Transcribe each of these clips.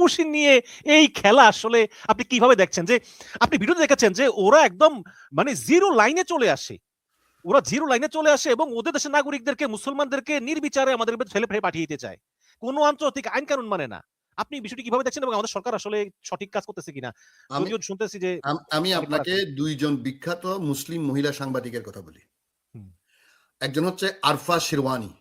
Push in নিয়ে এই খেলা আসলে আপনি কিভাবে দেখছেন? যে আপনি ভিডিওতে দেখেছেন যে ওরা একদম মানে জিরো লাইনে চলে আসে। ওরা জিরো লাইনে চলে আসে এবং ওদের দেশের নাগরিকদেরকে, মুসলমানদেরকে নির্বিচারে আমাদের ছেলে ফেলে পাঠিয়ে দিতে চায়। কোনো আন্তর্জাতিক আইন কানুন মানে না। আপনি বিষয়টি কিভাবে দেখছেন এবং আমাদের সরকার আসলে সঠিক কাজ করতেছে কিনা? আমি যদিও শুনতেছি যে আমি অনেক আপনাকে দুইজন বিখ্যাত মুসলিম মহিলা সাংবাদিকের কথা বলি। একজন হচ্ছে আরফা শিরওয়ানি,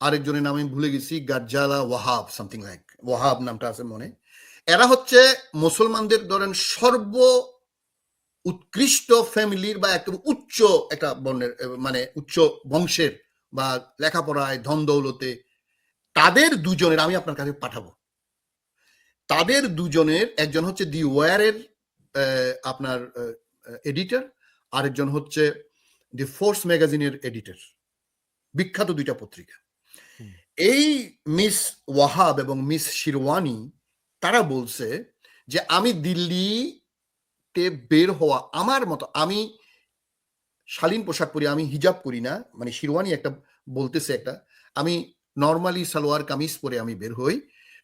আরেকজনের নাম আমি ভুলে গেছি, গাজ্জালা ওয়াহাব, সামথিং লাইক ওয়াহাব নামটা আছে মনে। এরা হচ্ছে মুসলমানদের ধরেন সর্ব উৎকৃষ্ট ফ্যামিলির বা একদম উচ্চ একটা বর্ণের, মানে উচ্চ বংশের বা লেখাপড়ায় ধন দৌলতে, তাদের দুজনের আমি আপনার কাছে পাঠাবো। তাদের দুজনের একজন হচ্ছে দি ওয়ারের আপনার এডিটর, আরেকজন হচ্ছে দি ফোর্স ম্যাগাজিনের এডিটর, বিখ্যাত দুইটা পত্রিকা। এই মিস ওয়াহাব এবং মিস শিরওয়ানি তারা বলছে যে আমি দিল্লিতে বের হওয়া আমার মতো, আমি শালীন পোশাক পরি, আমি হিজাব করি না, মানে শিরওয়ানি একটা বলতেছে একটা, আমি নর্মালি সালোয়ার কামিজ পরে আমি বের হই,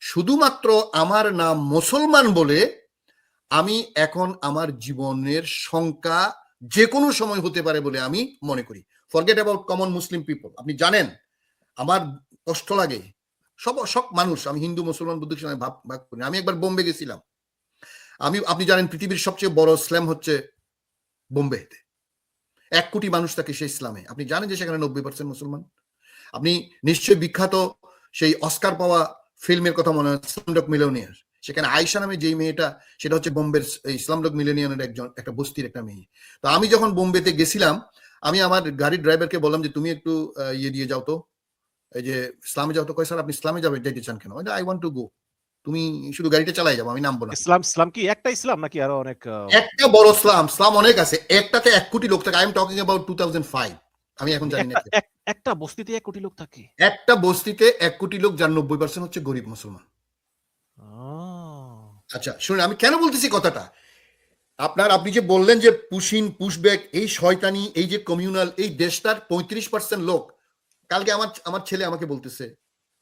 শুধুমাত্র আমার নাম মুসলমান বলে আমি এখন আমার জীবনের শঙ্কা যে কোনো সময় হতে পারে বলে আমি মনে করি। Forget about common Muslim people. আপনি জানেন আমার কষ্ট লাগে, সব মানুষ, আমি হিন্দু মুসলমান বুদ্ধির সঙ্গে ভাগ করি। আমি একবার বোম্বে গেছিলাম, আপনি জানেন পৃথিবীর সবচেয়ে বড় ইসলাম হচ্ছে বোম্বেতে, 1 কোটি মানুষ থাকে সেই ইসলামে। আপনি জানেন যে সেখানে 90% মুসলমান। আপনি নিশ্চয়ই বিখ্যাত সেই অস্কার পাওয়া ফিল্মের কথা মনে হয়, স্লামডগ মিলিয়নিয়ার। সেখানে আয়েশা নামে যেই মেয়েটা, সেটা হচ্ছে বোম্বের স্লামডগ মিলিয়নিয়ারের একটা বস্তির একটা মেয়ে। তো আমি যখন বোম্বেতে গেছিলাম, আমি আমার গাড়ির ড্রাইভারকে বললাম যে তুমি একটু ইয়ে দিয়ে যাও তো, এই যে ইসলামে যাও তো। কয় স্যার আপনি ইসলামে যাইতে চান কেন? I want to go. তুমি শুধু গাড়িটা চালাই যাবো, আমি নামবো না। ইসলাম কি একটা ইসলাম নাকি আরো অনেক? একটা বড় ইসলাম অনেক আছে, একটাতে 1 কোটি লোক থাকে। I am talking about 2005। আমি এখন জানি না একটা বস্তিতে 1 কোটি লোক থাকে। একটা বস্তিতে 1 কোটি লোক, যার 90% হচ্ছে গরিব মুসলমান। আচ্ছা শুনুন, আমি কেন বলতেছি কথাটা। আপনি যে বললেন যে পুশব্যাক, এই শয়তানি, এই যে কমিউনাল, এই দেশটার 35% লোক। কালকে আমার ছেলে আমাকে বলতেছে,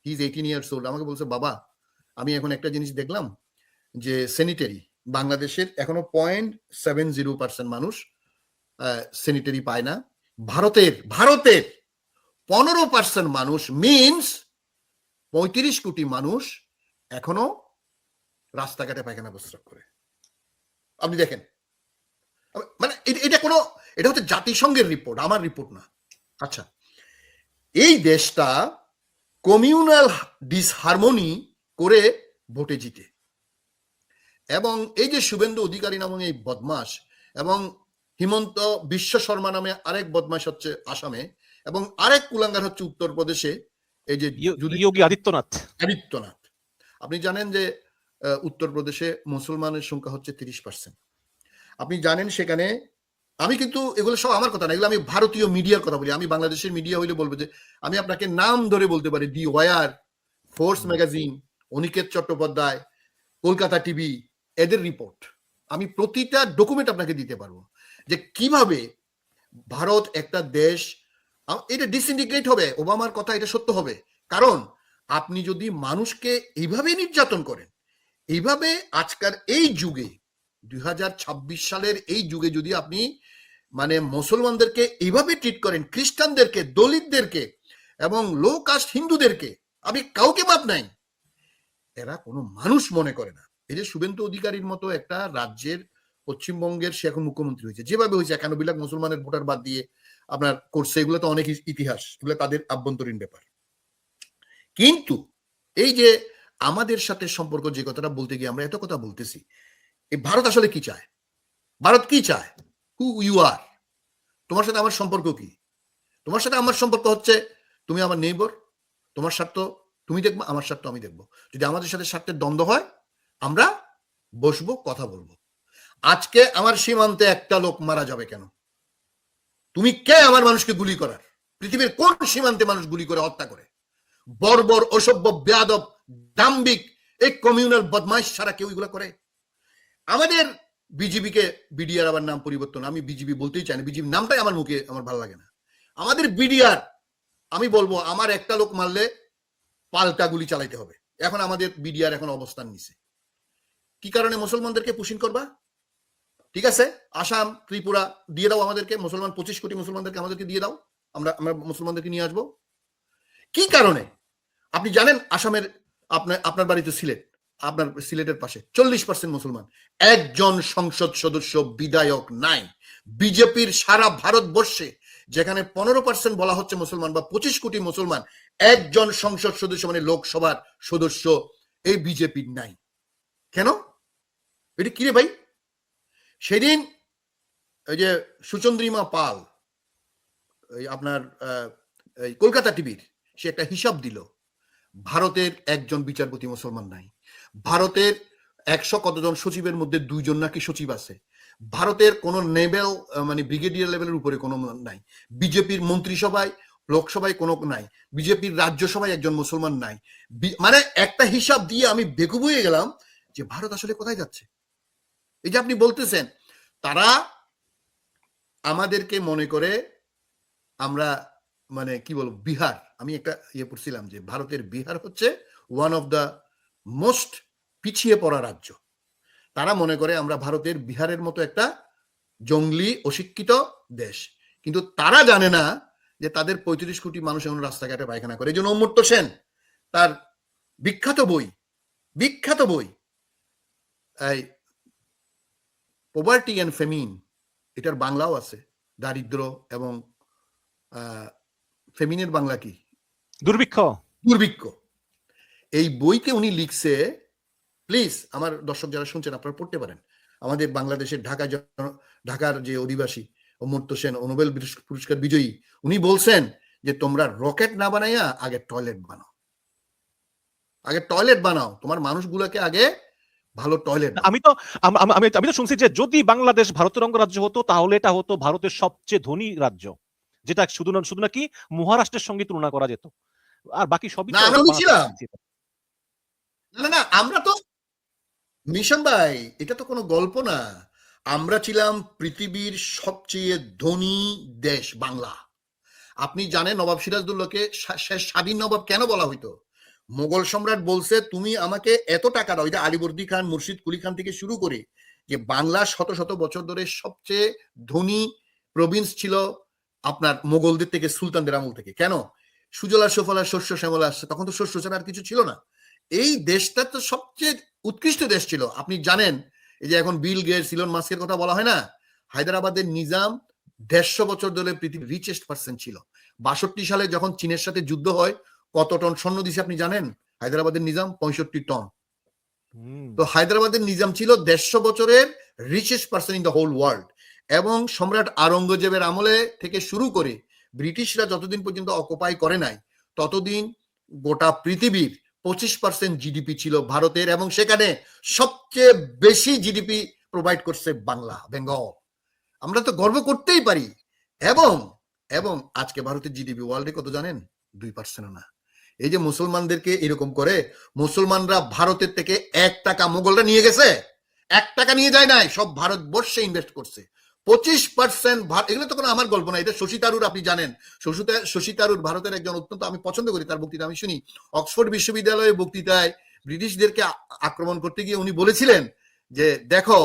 হি ইজ 18 ইয়ার্স ওল্ড, আমাকে বলছে বাবা আমি এখন একটা জিনিস দেখলাম যে স্যানিটারি বাংলাদেশের এখনো 0.70% মানুষ স্যানিটারি পায় না। ভারতের 15% মানুষ, মিনস 35 কোটি মানুষ এখনো রাস্তাঘাটে পায়খানা প্রস্রাব করে। আপনি দেখেন, মানে এটা হচ্ছে জাতিসংঘের রিপোর্ট, আমার রিপোর্ট না। আচ্ছা, এই দেশটা কমিউনাল ডিসহারমোনি করে ভোটে জিতে, এবং এই যে শুভেন্দু অধিকারী নামে এই বদমাস, এবং হিমন্ত বিশ্ব শর্মা নামে আরেক বদমাস হচ্ছে আসামে, এবং আরেক কুলাঙ্গার হচ্ছে উত্তরপ্রদেশে, এই যে যোগী আদিত্যনাথ। আপনি জানেন যে উত্তরপ্রদেশে মুসলমানের সংখ্যা হচ্ছে 30%। আপনি জানেন সেখানে, আমি কিন্তু এগুলো সব আমার কথা না, এগুলো আমি ভারতীয় মিডিয়ার কথা বলি। আমি বাংলাদেশের মিডিয়া হইলে বলবো যে আমি আপনাকে নাম ধরে বলতে পারি, the war, force magazine, Aniket Chattopadhyay, Kolkata TV, এদের রিপোর্ট আমি প্রতিটা ডকুমেন্ট আপনাকে দিতে পারবো যে কিভাবে ভারত একটা দেশ, এটা ডিসইন্টিগ্রেট হবে। ওবামার কথা এটা সত্য হবে, কারণ আপনি যদি মানুষকে এইভাবে নির্যাতন করেন, এইভাবে আজকাল এই যুগে 2026 সালের এই যুগে যদি আপনি মানে মুসলমানদেরকে এইভাবে ট্রিট করেন, খ্রিস্টানদেরকে, দলিতদেরকে এবং লো কাস্ট হিন্দুদেরকে, আমি কাউকে মাপ নাই, এরা কোনো মানুষ মনে করে না। এই যে শুভেন্দু অধিকারীর মতো একটা রাজ্যের, পশ্চিমবঙ্গের, সে এখন মুখ্যমন্ত্রী হয়েছে, যেভাবে হয়েছে 91 লাখ মুসলমানের ভোটার বাদ দিয়ে আপনার করছে, এগুলো তো অনেক ইতিহাস, এগুলো তাদের আভ্যন্তরীণ ব্যাপার। কিন্তু এই যে আমাদের সাথে সম্পর্ক, যে কথাটা বলতে গিয়ে আমরা এত কথা বলতেছি, এই ভারত আসলে কি চায়? ভারত কি চায়? হু ইউ আর, তোমার সাথে আমার সম্পর্ক কি? তোমার সাথে আমার সম্পর্ক হচ্ছে তুমি আমার নেইবর, তোমার স্বার্থ তুমি দেখবো, আমার স্বার্থ আমি দেখবো। যদি আমাদের সাথে স্বার্থের দ্বন্দ্ব হয়, আমরা বসবো, কথা বলবো। আজকে আমার সীমান্তে একটা লোক মারা যাবে কেন? তুমি কে আমার মানুষকে গুলি করার? পৃথিবীর কোন সীমান্তে মানুষ গুলি করে হত্যা করে? বর্বর, অসভ্য, বেয়াদব, দাম্ভিক এই কমিউনাল বদমাইশ ছাড়া কেউ এগুলো করে? আমাদের বিজেপিকে, বিডিআর আবার নাম পরিবর্তন, আমি বিজেপি বলতেই চাই না, বিজেপি নামটাই আমার মুখে আমার ভালো লাগে না। আমাদের বিডিআর, আমি বলবো আমার একটা লোক মারলে পাল্টা গুলি চালাইতে হবে, এখন আমাদের বিডিআর এখন অবস্থান নিছে কি কারণে মুসলমানদেরকে পুশিং করবা ঠিক আছে আসাম ত্রিপুরা দিয়ে দাও আমাদেরকে মুসলমান 25 কোটি মুসলমানদেরকে আমাদেরকে দিয়ে দাও আমরা আমরা মুসলমানদেরকে নিয়ে আসবো কি কারণে আপনি জানেন আসামের আপনার বাড়িতে সিলেট আপনার সিলেটের পাশে 40% মুসলমান একজন সংসদ সদস্য বিধায়ক নাই বিজেপির সারা ভারতবর্ষে যেখানে 15% বলা হচ্ছে মুসলমান বা 25 কোটি মুসলমান একজন সংসদ সদস্য মানে লোকসভার সদস্য এই বিজেপির নাই কেন এটা কি রে ভাই সেদিন ওই যে সুচন্দ্রিমা পাল আপনার কলকাতা টিভির সে একটা হিসাব দিল ভারতের একজন বিচারপতি মুসলমান নাই ভারতের 100 কতজন সচিবের মধ্যে 2 জন নাকি সচিব আছে ভারতের কোন লেভেল মানে ব্রিগেডিয়ার লেভেলের উপরে কোনো নাই বিজেপির মন্ত্রিসভায় লোকসভায় কোনো নাই বিজেপির রাজ্যসভায় একজন মুসলমান নাই মানে একটা হিসাব দিয়ে আমি বেকুব হয়ে গেলাম যে ভারত আসলে কোথায় যাচ্ছে এই যে আপনি বলতেছেন তারা আমাদেরকে মনে করে আমরা মানে কি বলবো বিহার আমি একটা ইয়ে পড়ছিলাম যে ভারতের বিহার হচ্ছে ওয়ান অফ দ্য মোস্ট পিছিয়ে পড়া রাজ্য তারা মনে করে আমরা ভারতের বিহারের মতো একটা জঙ্গলি অশিক্ষিত দেশ কিন্তু তারা জানে না যে তাদের 35 কোটি মানুষ এখন রাস্তাঘাটে পায়খানা করে এই জন্য অমর্ত্য সেন তার বিখ্যাত বই এই পভার্টি অ্যান্ড ফেমিন এটার বাংলাও আছে দারিদ্র এবং ফেমিনের বাংলা কি দুর্ভিক্ষ এই বইতে উনি লিখছে প্লিজ আমার দর্শক যারা শুনছেন আপনারা পড়তে পারেন আমাদের বাংলাদেশের ঢাকার যে অধিবাসী অমর্ত্য সেন নোবেল পুরস্কার বিজয়ী উনি বলছেন যে তোমরা রকেট না বানাইয়া আগে টয়লেট বানাও তোমার মানুষগুলোকে আগে ভালো টয়লেট আমি তো শুনছি যে যদি বাংলাদেশ ভারতের অঙ্গরাজ্য হতো তাহলে এটা হতো ভারতের সবচেয়ে ধনী রাজ্য যেটা শুধু নাকি মহারাষ্ট্রের সঙ্গে তুলনা করা যেত আর বাকি সবই না আমরা তো মিশন ভাই এটা তো কোনো গল্প না আমরা ছিলাম পৃথিবীর সবচেয়ে ধনী দেশ বাংলা আপনি জানেন নবাব সিরাজউদ্দৌলাকে স্বাধীন নবাব কেন বলা হইতো মোগল সম্রাট বলছে তুমি আমাকে এত টাকা দাও এটা আলিবর্দী খান মুর্শিদ কুলি খান থেকে শুরু করে যে বাংলা শত শত বছর ধরে সবচেয়ে ধনী প্রভিন্স ছিল আপনার মোগলদের থেকে সুলতানদের আমল থেকে কেন সুজলা সুফলা শস্য শ্যামলা আসছে তখন তো শস্য ছাড়া আর কিছু ছিল না এই দেশটা তো সবচেয়ে উৎকৃষ্ট দেশ ছিল আপনি জানেন এই যে এখন বিল গেটস ইলন মাস্কের কথা বলা হয় না হায়দ্রাবাদের নিজাম 150 বছর ধরে পৃথিবীর রিচেস্ট পার্সন ছিল 62 সালে যখন চীনের সাথে যুদ্ধ হয় কত টন স্বর্ণ দিছে আপনি জানেন হায়দ্রাবাদের নিজাম 65 টন তো হায়দ্রাবাদের নিজাম ছিল 150 বছরের richest person in the whole world এবং সম্রাট আওরঙ্গজেবের আমলে থেকে শুরু করে ব্রিটিশরা যতদিন পর্যন্ত অকুপাই করে নাই ততদিন গোটা পৃথিবীর 25% জিডিপি ছিল ভারতের এবং সেখানে সবচেয়ে বেশি জিডিপি প্রোভাইড করছে বেঙ্গল আমরা তো গর্ব করতেই পারি এবং আজকে ভারতের জিডিপি ওয়ার্ল্ডে কত জানেন 2% না এই যে মুসলমানদেরকে এরকম করে মুসলমানরা ভারতের থেকে 1 টাকা মোগলরা নিয়ে গেছে 1 টাকা নিয়ে যায় নাই সব ভারতবর্ষে ইনভেস্ট করছে 25% এগুলো তো কোনো আমার গল্প না এটা শশী থারুর আপনি জানেন শশী থারুর ভারতের একজন অত্যন্ত আমি পছন্দ করি তার বক্তৃতা আমি শুনি অক্সফোর্ড বিশ্ববিদ্যালয়ের বক্তৃতায় ব্রিটিশদেরকে আক্রমণ করতে গিয়ে উনি বলেছিলেন যে দেখো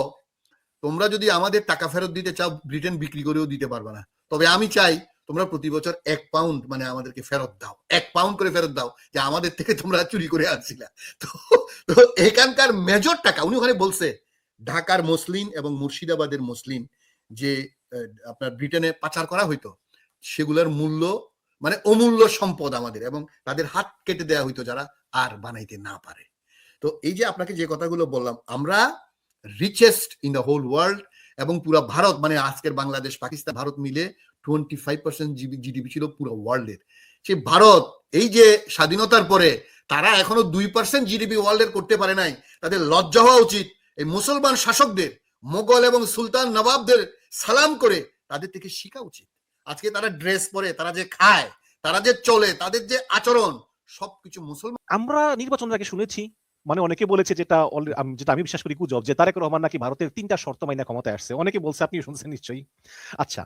তোমরা যদি আমাদের টাকা ফেরত দিতে চাও ব্রিটেন বিক্রি করেও দিতে পারবে না তবে আমি চাই তোমরা প্রতি বছর 1 পাউন্ড মানে আমাদেরকে ফেরত দাও 1 পাউন্ড করে ফেরত দাও যে আমাদের থেকে তোমরা চুরি করে আনছিলা তো এখানকার মেজর টাকা উনি ওখানে বলছে ঢাকার মুসলিম এবং মুর্শিদাবাদের মুসলিম যে আপনার ব্রিটেনে পাচার করা হইতো সেগুলোর মূল্য মানে অমূল্য সম্পদ আমাদের এবং তাদের হাত কেটে দেওয়া হইতো যারা আর বানাইতে না পারে তো এই যে আপনাকে যে কথাগুলো বললাম আমরা richest in the whole world এবং পুরো ভারত মানে আজকের বাংলাদেশ পাকিস্তান ভারত মিলে 25% জিডিপি ছিল পুরো ওয়ার্ল্ডের সেই ভারত এই যে স্বাধীনতার পরে তারা এখনো 2% জিডিপি ওয়ার্ল্ডের করতে পারে নাই তাদের লজ্জা হওয়া উচিত এই মুসলমান শাসকদের মোগল এবং সুলতান নবাবদের সালাম করে তাদের থেকে শেখা উচিত আজকে তারা ড্রেস পরে তারা যে খায় তারা যে চলে তাদের যে আচরণ সবকিছু মুসলমান আমরা নির্বাচনের আগে শুনেছি মানে অনেকে বলেছে যেটা আমি বিশ্বাস করি গুজব যে তারেক রহমান নাকি ভারতের 3টা শর্ত মাইনা ক্ষমতায় আসছে অনেকে বলছে আপনি শুনছেন নিশ্চয়ই আচ্ছা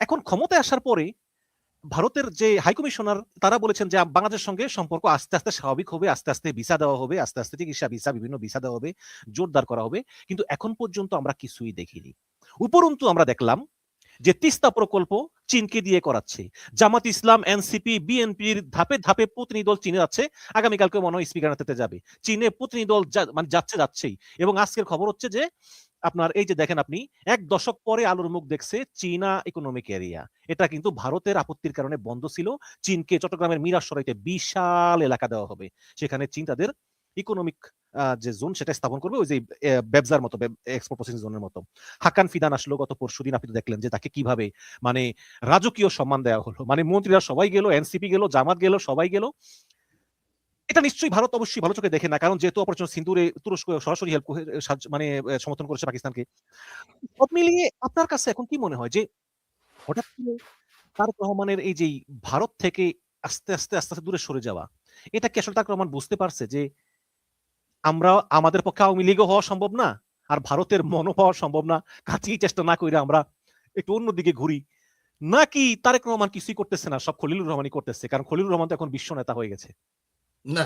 এখন ক্ষমতায় আসার পরে ভারতের যে হাই কমিশনার তারা বলেছেন যে বাংলাদেশের সঙ্গে সম্পর্ক আস্তে আস্তে স্বাভাবিক হবে, আস্তে আস্তে ভিসা দেওয়া হবে, আস্তে আস্তে চিকিৎসা ভিসা বিভিন্ন ভিসা দেওয়া হবে, জোরদার করা হবে। কিন্তু এখন পর্যন্ত আমরা কিছুই দেখিনি। উপরন্তু আমরা দেখলাম যে তিস্তা প্রকল্প চীনকে দিয়ে করাচ্ছে। জামাত ইসলাম, এনসিপি, বিএনপির ধাপে ধাপে প্রতিনিধি দল চীনে যাচ্ছে। আগামীকালকে মনে হয় স্পিকার হাতে যাবে। চীনে প্রতিনিধি দল মানে যাচ্ছেই। এবং আজকের খবর হচ্ছে যে আপনার এই যে দেখেন আপনি ১ দশক পরে আলোর মুখ দেখছে চীনা ইকোনমিক এরিয়া। এটা কিন্তু ভারতের আপত্তির কারণে বন্ধ ছিল। চীনকে চট্টগ্রামের মিরাসরাইতে বিশাল এলাকা দেওয়া হবে। সেখানে চীন তাদের ইকোনমিক যে জোন সেটা স্থাপন করবে, ওই যে ব্যবসার মতো, এক্সপোর্ট প্রসেসিং জোনের মতো। হাকান ফিদান আসলো গত পরশুদিন, আপনি তো দেখলেন যে তাকে কিভাবে মানে রাজকীয় সম্মান দেওয়া হলো। মানে মন্ত্রীরা সবাই গেল, এনসিপি গেল, জামাত গেল, সবাই গেল। এটা নিশ্চয়ই ভারত অবশ্যই ভালো চোখে দেখে না, কারণ যেহেতু অপারেশন সিন্দুরে তুরস্ক সরাসরি হেল্প মানে সমর্থন করেছে পাকিস্তানকে। সব মিলিয়ে আপনার কাছে এখন কি মনে হয় যে হঠাৎ করে তারেক রহমানের এই যে ভারত থেকে আস্তে আস্তে আস্তে আস্তে দূরে সরে যাওয়া, এটা কি আসলে তারেক রহমান বুঝতে পারছে যে আমরা আমাদের পক্ষে আওয়ামী লীগও হওয়া সম্ভব না, আর ভারতের মনও পাওয়া সম্ভব না, কাছেই চেষ্টা না করে আমরা একটু অন্যদিকে ঘুরি? নাকি তারেক রহমান কিছুই করতেছে না, সব খলিলুর রহমানই করতেছে, কারণ খলিলুর রহমান তো এখন বিশ্ব নেতা হয়ে গেছে? না,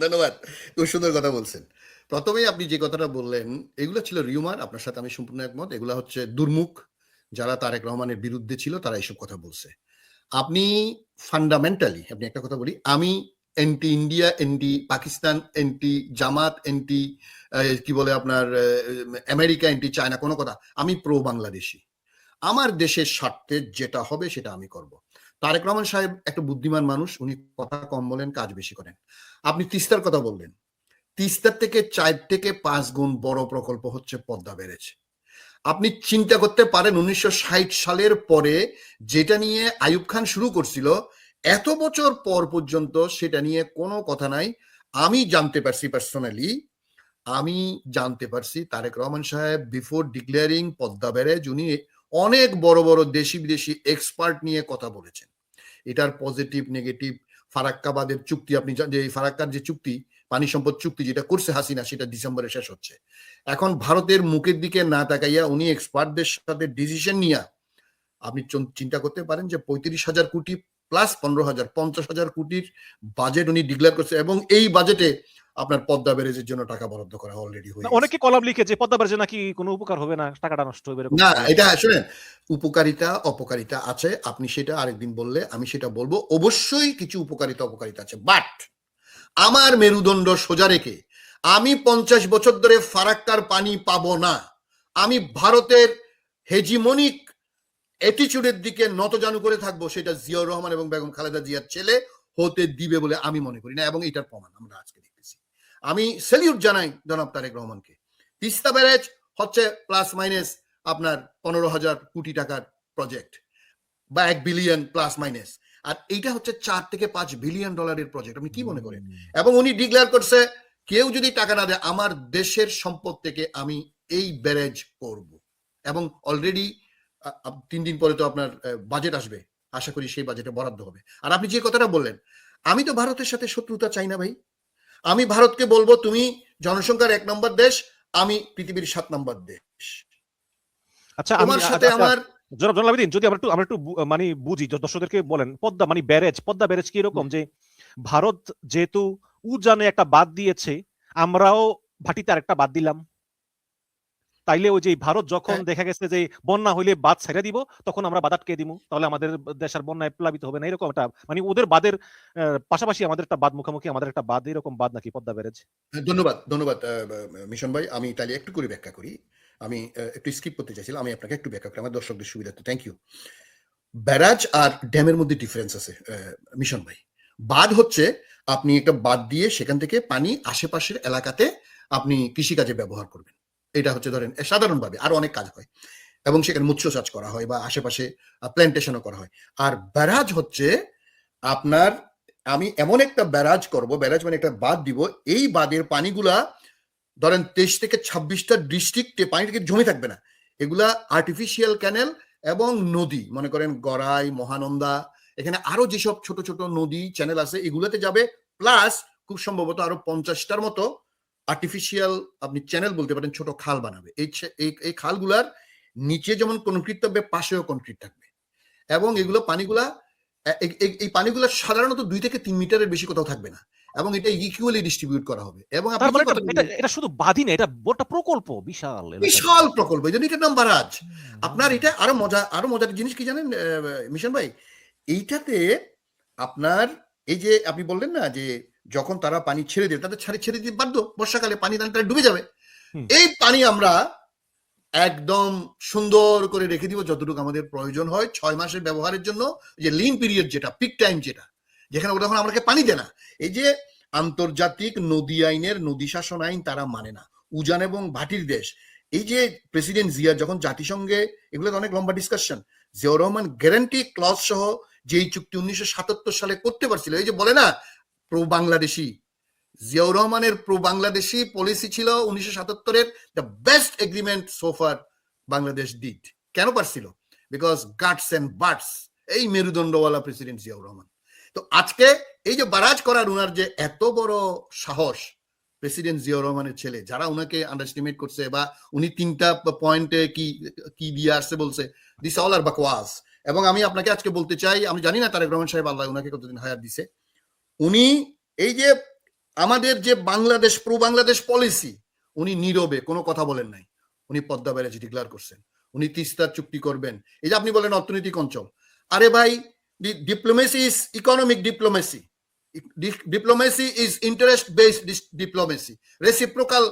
ধন্যবাদ। খুব সুন্দর কথা বলছেন। প্রথমেই আপনি যে কথাটা বললেন, এগুলো ছিল রিউমার। আপনার সাথে আমি সম্পূর্ণ একমত। এগুলা হচ্ছে দুর্মুখ। যারা তারেক রহমানের বিরুদ্ধে ছিল তারা এসব কথা বলছে। আপনি ফান্ডামেন্টালি আপনি একটা কথা বলি, আমি anti India, anti Pakistan, anti Jamaat, anti কি বলে আপনার আমেরিকা, এন্টি চায়না, কোনো কথা। আমি প্রো বাংলাদেশী। আমার দেশের স্বার্থে যেটা হবে সেটা আমি করব। তারেক রহমান সাহেব একটা বুদ্ধিমান মানুষ, উনি কথা কম বলেন, কাজ বেশি করেন। আপনি তিস্তার কথা বললেন, তিস্তার থেকে 4 থেকে 5 গুণ বড় প্রকল্প হচ্ছে পদ্মা ব্যারেজ। আপনি চিন্তা করতে পারেন 1960 সালের পরে যেটা নিয়ে আইয়ুব খান শুরু করছিল, এত বছর পর পর্যন্ত সেটা নিয়ে কোনো কথা নাই। আমি জানতে পারছি পার্সোনালি, আমি জানতে পারছি তারেক রহমান সাহেব বিফোর ডিক্লেয়ারিং পদ্মা ব্যারেজ উনি অনেক বড় বড় দেশি বিদেশি এক্সপার্ট নিয়ে কথা বলেছেন। এটার পজিটিভ নেগেটিভ, ফারাক্কাবাদের চুক্তি, আপনি যে ফারাক্কার যে চুক্তি, পানি সম্পদ চুক্তি যেটা করছে হাসিনা, সেটা ডিসেম্বরে শেষ হচ্ছে। এখন ভারতের মুখের দিকে না তাকাইয়া উনি এক্সপার্টদের সাথে ডিসিশন নিয়ে, আপনি চিন্তা করতে পারেন যে 35,000 কোটি প্লাস 15,000, 50,000 কোটির বাজেট উনি ডিক্লেয়ার করছে, এবং এই বাজেটে আপনার পদ্মা ব্যারেজের জন্য টাকা বরাদ্দ করা অলরেডি হয়ে গেছে। অনেকে কলাম লিখে যে পদ্মা ব্যারেজে নাকি কোনো উপকার হবে না, টাকাটা নষ্ট হবে, এরকম না, এটা শুনেন, উপকারিতা অপকারিতা আছে। আপনি সেটা আরেকদিন বললে আমি সেটা বলবো। অবশ্যই কিছু উপকারিতা অপকারিতা আছে, বাট আমার মেরুদণ্ড সোজা রেখে আমি 50 বছর ধরে ফারাক্কার পানি পাবো না। আমি ভারতের হেজিমনিক অ্যাটিচিউডের দিকে নতজানু করে থাকবো, সেটা জিয়াউর রহমান এবং বেগম খালেদা জিয়ার ছেলে হতে দিবে বলে আমি মনে করি না, এবং এটার প্রমাণ আমরা আজকে দেখতেছি। আমি স্যালিউট জানাই জনাব তারেক রহমানকে। তিস্তা ব্যারেজ হচ্ছে প্লাস মাইনাস আপনার 15,000 কোটি টাকার প্রজেক্ট, বা 1 বিলিয়ন প্লাস মাইনাস, আর এইটা হচ্ছে 4 থেকে 5 বিলিয়ন ডলারের প্রজেক্ট। আপনি কি মনে করেন? এবং উনি ডিক্লেয়ার করছে কেউ যদি টাকা না দেয় আমার দেশের সম্পদ থেকে আমি এই ব্যারেজ করব, এবং অলরেডি 3 দিন পরে তো আপনার বাজেট আসবে, আশা করি সেই বাজেটে বরাদ্দ হবে। আর আপনি যে কথাটা বললেন, আমি তো ভারতের সাথে শত্রুতা চাই না ভাই। আমি ভারতকে বলবো তুমি জনসংখ্যার 1 নম্বর দেশ, আমি পৃথিবীর 7 নম্বর দেশ। আচ্ছা, তোমার সাথে আমার জনাব আবেদীন, যদি আমরা একটু মানে বুঝি, দর্শকদেরকে বলেন পদ্মা মানে পদ্মা ব্যারেজ কি এরকম যে ভারত যেহেতু উজানে একটা বাদ দিয়েছে, আমরাও ভাটিতে আরেকটা বাদ দিলাম, তাইলে ওই যে ভারত যখন দেখা গেছে যে বন্যা হইলে বাদ ছেড়ে দিব, তখন আমরা বাদ আটকে দিব, তাহলে আমাদের দেশের বন্যায় প্লাবিত হবে না, এরকম একটা মানে ওদের বাদের পাশাপাশি আমাদের একটা বাদ মুখোমুখি, আমাদের একটা বাদ, এরকম বাদ নাকি পদ্মা ব্যারেজ? ধন্যবাদ মিশন ভাই। আমি তাহলে একটু করে ব্যাখ্যা করি। আমি একটু স্কিপ করতে চাইছিলাম, আমি আপনাকে একটু ব্যাখ্যা করি আমার দর্শকদের সুবিধার্থে। Thank you. ব্যারাজ আর ড্যামের মধ্যে ডিফারেন্স আছে মিশন ভাই। বাঁধ হচ্ছে আপনি একটা বাঁধ দিয়ে সেখান থেকে পানি আশেপাশের এলাকাতে আপনি কৃষিকাজে ব্যবহার করবেন। এটা হচ্ছে ধরেন সাধারণভাবে, আরো অনেক কাজ হয়, এবং সেখানে মৎস্য চাষ করা হয় বা আশেপাশে প্ল্যান্টেশনও করা হয়। আর ব্যারাজ হচ্ছে আপনার, আমি এমন একটা ব্যারাজ করব, ব্যারাজ মানে একটা বাঁধ দিব, এই বাঁধের পানিগুলা ধরেন 23 থেকে 26টা ডিস্ট্রিক্টে পানিটাকে জমে থাকবে না, এগুলা আর্টিফিশিয়াল ক্যানেল এবং নদী, মনে করেন গড়াই, মহানন্দা, এখানে আরো যেসব ছোট ছোট নদী চ্যানেল আছে এগুলোতে যাবে, প্লাস খুব সম্ভবত আরো 50টার মতো আর্টিফিশিয়াল আপনি চ্যানেল বলতে পারেন, ছোট খাল বানাবে। এই খালগুলার নিচে যেমন কনক্রিট থাকবে, পাশেও কনক্রিট থাকবে, এবং এগুলো পানিগুলা এই পানিগুলো সাধারণত 2 থেকে 3 মিটারের বেশি কোথাও থাকবে না, এবং এটা ইকুয়ালি ডিস্ট্রিবিউট করা হবে। এবং আপনি তার মানে যে কথা এটা শুধু বাঁধি না, এটা একটা প্রকল্প বিশাল এলাকায়। বিশাল প্রকল্প, এই জন্য এটার নাম বারাজ। আপনার এটা আরো মজার জিনিস কি জানেন মিশন ভাই, এইটাতে আপনার এই যে আপনি বললেন না যে যখন তারা পানি ছেড়ে দেবে, তাদের ছেড়ে দিতে বাধ্য, বর্ষাকালে পানি তারা ডুবে যাবে। এই পানি আমরা একদম সুন্দর করে রেখে দিব যতটুকু আমাদের প্রয়োজন হয় 6 মাসের ব্যবহারের জন্য, যে লিন পিরিয়ড, যেটা পিক টাইম, যেটা যেখানে ওরা তখন আমাকে পানি দেয় না। এই যে আন্তর্জাতিক নদী আইনের, নদী শাসন আইন তারা মানে না, উজান এবং ভাটির দেশ। এই যে প্রেসিডেন্ট জিয়া যখন জাতিসংঘে, এগুলো অনেক লম্বা discussion, Ziaur Rahman guarantee clause সহ যেই চুক্তি 1977 সালে করতে পারছিল, এই যে বলে না প্রো বাংলাদেশি, জিয়াউর রহমানের প্রো বাংলাদেশি পলিসি ছিল 1977-এর দ্য বেস্ট এগ্রিমেন্ট সোফার বাংলাদেশ ডিড। কেন পারছিল? বিকজ গাটস এন্ড বাটস, এই মেরুদণ্ডওয়ালা প্রেসিডেন্ট জিয়াউর রহমান। তো আজকে এই যে বারাজ করার উনার যে এত বড় সাহস, প্রেসিডেন্ট জিয়াউর রহমানের ছেলে, যারা উনাকে আন্ডারস্টিমেট করছে বা উনি 3টা পয়েন্টে কি দিয়ে আসছে বলছে, দিস অল আর বাকওয়াস। এবং আমি আপনাকে আজকে বলতে চাই, আমি জানি না তারেক রহমান সাহেব আল্লাহ উনাকে কতদিন হায়াত দিছে, উনি এই যে আমাদের যে বাংলাদেশ প্রো বাংলাদেশ পলিসি, উনি নীরবে কোনো কথা বলেন নাই। উনি পদ্মা ব্যারেজ ডিক্লেয়ার করছেন, উনি তিস্তার চুক্তি করবেন। এই যে আপনি বলেন অর্থনৈতিক অঞ্চল, আরে ভাই, diplomacy is economic diplomacy, diplomacy is interest based diplomacy, reciprocal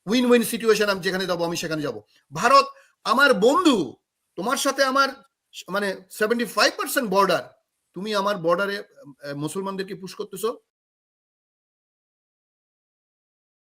win win situation. আমি যেখানে যাবো আমি সেখানে যাব। ভারত আমার বন্ধু, তোমার সাথে আমার মানে 75% বর্ডার, তুমি আমার বর্ডারে মুসলমানদেরকে পুশ করতেছো,